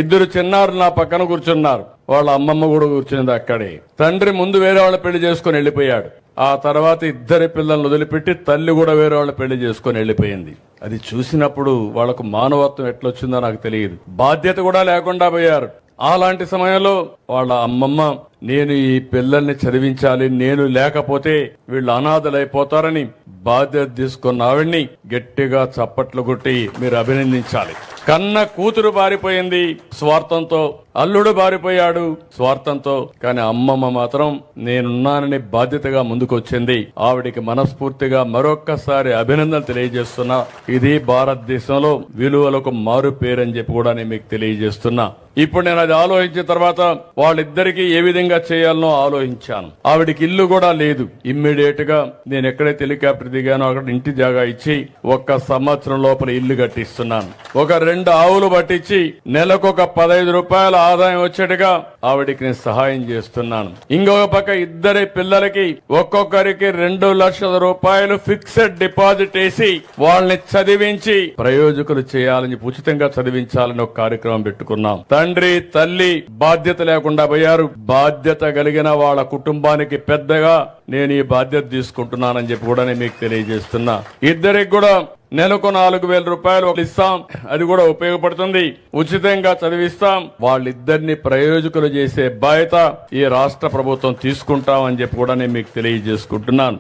ఇద్దరు చిన్నారు నా పక్కన కూర్చున్నారు. వాళ్ళ అమ్మమ్మ కూడా కూర్చున్నది అక్కడే. తండ్రి ముందు వేరే వాళ్ళ పెళ్లి చేసుకుని వెళ్ళిపోయాడు. ఆ తర్వాత ఇద్దరి పిల్లలను వదిలిపెట్టి తల్లి కూడా వేరే వాళ్ళ పెళ్లి చేసుకుని వెళ్ళిపోయింది. అది చూసినప్పుడు వాళ్ళకు మానవత్వం ఎట్లొచ్చిందో నాకు తెలియదు. బాధ్యత కూడా లేకుండా పోయారు. అలాంటి సమయంలో వాళ్ళ అమ్మమ్మ, నేను ఈ పిల్లల్ని చదివించాలి, నేను లేకపోతే వీళ్ళు అనాథలైపోతారని బాధ్యత తీసుకున్న ఆవిడ్ని గట్టిగా చప్పట్లు కొట్టి మీరు అభినందించాలి. కన్న కూతురు బారిపోయింది స్వార్థంతో, అల్లుడు బారిపోయాడు స్వార్థంతో, కానీ అమ్మమ్మ మాత్రం నేనున్నానని బాధ్యతగా ముందుకొచ్చింది. ఆవిడికి మనస్ఫూర్తిగా మరొక్కసారి అభినందనలు తెలియజేస్తున్నా. ఇది భారతదేశంలో విలువలకు మారు పేరని చెప్పి కూడా నేను మీకు తెలియజేస్తున్నా. ఇప్పుడు నేను అది ఆలోచించిన తర్వాత వాళ్ళిద్దరికీ ఏ విధంగా చేయాలనో ఆలోచించాను. ఆవిడికి ఇల్లు కూడా లేదు. ఇమ్మీడియట్ గా నేను ఎక్కడైతే హెలికాప్టర్ దిగానో అక్కడ ఇంటి జాగా ఇచ్చి 1 సంవత్సరం లోపల ఇల్లు కట్టిస్తున్నాను. ఒక 2 ఆవులు పట్టించి నెలకొక 15 రూపాయల ఆదాయం వచ్చేట్టుగా ఆవిడికి నేను సహాయం చేస్తున్నాను. ఇంకొక పక్క ఇద్దరి పిల్లలకి ఒక్కొక్కరికి 2 లక్షల రూపాయలు ఫిక్స్డ్ డిపాజిట్ వేసి వాళ్ళని చదివించి ప్రయోజకులు చేయాలని, ఉచితంగా చదివించాలని ఒక కార్యక్రమం పెట్టుకున్నాం. తండ్రి తల్లి బాధ్యత లేకుండా పోయారు. బాధ్యత కలిగిన వాళ్ళ కుటుంబానికి పెద్దగా నేను ఈ బాధ్యత తీసుకుంటున్నానని చెప్పి కూడా నేను మీకు తెలియజేస్తున్నా. ఇద్దరికి కూడా నెలకు 4,000 రూపాయలు ఇస్తాం. అది కూడా ఉపయోగపడుతుంది. ఉచితంగా చదివిస్తాం. వాళ్ళిద్దరిని ప్రయోజకులు చేసే బాధ్యత ఈ రాష్ట్ర ప్రభుత్వం తీసుకుంటామని చెప్పి కూడా నేను మీకు తెలియజేసుకుంటున్నాను.